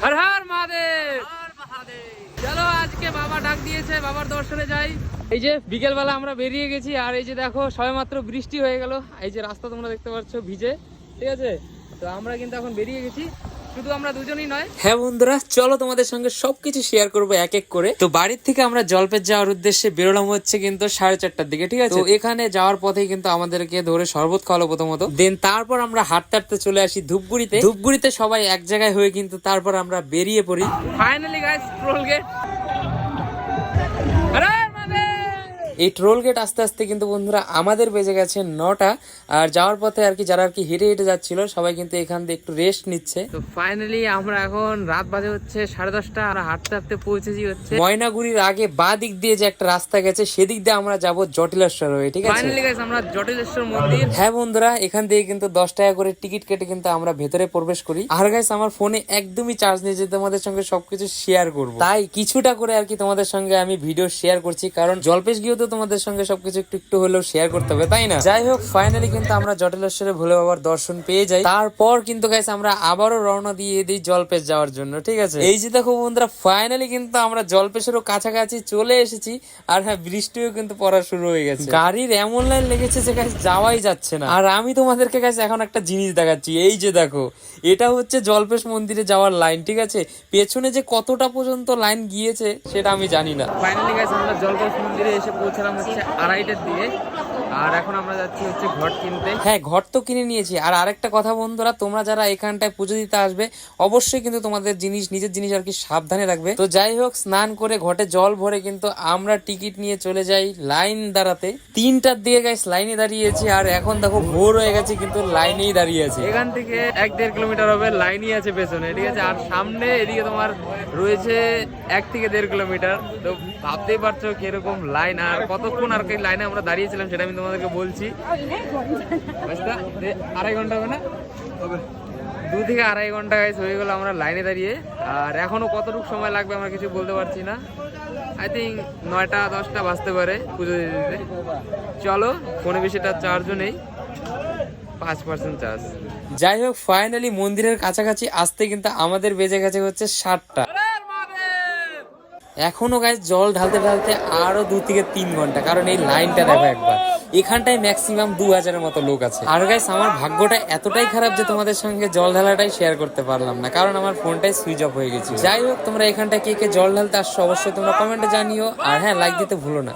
হর হর মহাদেব। চলো আজকে বাবা ডাক দিয়েছে, বাবার দর্শনে যাই। এই যে বিকেল বেলা আমরা বেরিয়ে গেছি, আর এই যে দেখো সবেমাত্র বৃষ্টি হয়ে গেল। এই যে রাস্তা তোমরা দেখতে পাচ্ছ ভিজে, ঠিক আছে। তো আমরা কিন্তু এখন বেরিয়ে গেছি, শুধু আমরা দুজনই নয়। হ্যাঁ বন্ধুরা, চলো তোমাদের সঙ্গে সবকিছু শেয়ার করবো এক এক করে। তো বাড়ির থেকে আমরা জলপেট যাওয়ার উদ্দেশ্যে বেরোলাম হচ্ছে কিন্তু 4:30টার দিকে, ঠিক আছে। তো এখানে যাওয়ার পথেই কিন্তু আমাদেরকে ধরে শরবত খাওয়ালো প্রথমত, দেন তারপর আমরা হাঁটতে হাঁটতে চলে আসি ধূপগুড়িতে। ধূপগুড়িতে সবাই এক জায়গায় হয়ে কিন্তু তারপর আমরা বেরিয়ে পড়ি। Finally guys, toll gate. এই টোল গেট আসতে আসতে কিন্তু বন্ধুরা আমাদের বেজে গেছে 9টা। আর যাওয়ার পথে আর কি যারা আর কি হেঁটে হেঁটে যাচ্ছিল সবাই কিন্তু এখান থেকে একটু রেস্ট নিচ্ছে। তো ফাইনালি আমরা এখন রাত বাজে হচ্ছে 10:30, আমরা হাঁটতে হাঁটতে পৌঁছেছি হচ্ছে ময়নাগুড়ির আগে বাঁ দিক দিয়ে যে একটা রাস্তা গেছে সেদিক দিয়ে আমরা যাবো জটিলেশ্বর হয়ে, ঠিক আছে। ফাইনালি গাইস আমরা জটিলেশ্বর মন্দির। হ্যাঁ বন্ধুরা, এখান থেকে কিন্তু 10 টাকা করে টিকিট কেটে কিন্তু আমরা ভেতরে প্রবেশ করি। আর গাইস আমার ফোনে একদমই চার্জ নেই যে তোমাদের সঙ্গে সবকিছু শেয়ার করবো, তাই কিছুটা করে আর কি তোমাদের সঙ্গে আমি ভিডিও শেয়ার করছি, কারণ জলপেশ গিয়েও তো তোমাদের সঙ্গে সবকিছু একটু একটু হলেও শেয়ার করতে হবে, তাই না। যাই হোক, ফাইনালি কিন্তু আমরা জটিলেশ্বরে ভোলে বাবার দর্শন পেয়ে যাই। তারপর কিন্তু গাইস আমরা আবারও রওনা দিয়ে দিই জলপেশ যাওয়ার জন্য, ঠিক আছে। এই যে দেখো বন্ধুরা, ফাইনালি কিন্তু আমরা জলপেশেরও কাছাকাছি চলে এসেছি। আর হ্যাঁ, বৃষ্টিও কিন্তু পড়া শুরু হয়ে গেছে। গাড়ির এমন লাইন লেগেছে যে গাইস যাওয়াই যাচ্ছে না। আর আমি তোমাদেরকে গাইস এখন একটা জিনিস দেখাচ্ছি, এই যে দেখো, এটা হচ্ছে জলপেশ মন্দিরে যাওয়ার লাইন, ঠিক আছে। পেছনে যে কতটা পর্যন্ত লাইন গিয়েছে সেটা আমি জানি না। ফাইনালি গাইস আমরা জলপেশ মন্দিরে এসে পৌঁছলাম হচ্ছে 2:30টার দিকে। আর এখন আমরা যাচ্ছি হচ্ছে ঘট কিনতে। হ্যাঁ, ঘট তো কিনে নিয়েছি। আর আরেকটা কথা বন্ধুরা, তোমরা যারা এখানটায় পুজো দিতে আসবে অবশ্যই কিন্তু তোমাদের জিনিস, নিজের জিনিস আর কি সাবধানে রাখবে। তো যাই হোক, স্নান করে ঘটে জল ভরে কিন্তু আমরা টিকিট নিয়ে চলে যাই লাইন দাঁড়াতে। 3টার দিকে গাইস লাইনে দাঁড়িয়েছি, আর এখন দেখো ভোর হয়ে গেছে কিন্তু লাইনেই দাঁড়িয়ে আছে। এখান থেকে 1-1.5 কিলোমিটার হবে, লাইনই আছে পেছনে, ঠিক আছে। আর সামনে এদিকে তোমার রয়েছে 1 থেকে 1.5 কিলোমিটার। তো ভাবতেই পারছো কিরকম লাইন আর কতক্ষণ আর কি লাইনে আমরা দাঁড়িয়েছিলাম সেটা আমি তোমাদেরকে বলছি। 2.5 ঘন্টা হবে না, 2 থেকে 2.5 ঘন্টা গাইস হয়ে গেল আমরা লাইনে দাঁড়িয়ে। আর এখনো কতটুকু সময় লাগবে আমরা কিছু বলতে পারছি না। আই থিঙ্ক 9টা-10টা বাজতে পারে পুজো দিতে। চলো, ফোনে বেশিটা চার্জও নেই, 5% চার্জ। যাই হোক, ফাইনালি মন্দিরের কাছাকাছি আসতে কিন্তু আমাদের বেজে গেছে হচ্ছে 7টা। এখনো গাইস জল ঢালতে ঢালতে আরো 2 থেকে 3 ঘন্টা, কারণ এই লাইনটা দেখো একবার। এখানটায় ম্যাক্সিমাম 2000-এর মতো লোক আছে। আর গাইস আমার ভাগ্যটা এতটাই খারাপ যে তোমাদের সঙ্গে জল ঢালাটাই শেয়ার করতে পারলাম না, কারণ আমার ফোনটাই সুইচ অফ হয়ে গেছে। যাই হোক, তোমরা এখানটায় কে কে জল ঢালতে আসছো অবশ্যই তোমরা কমেন্টে জানিও। আর হ্যাঁ, লাইক দিতে ভুলো না।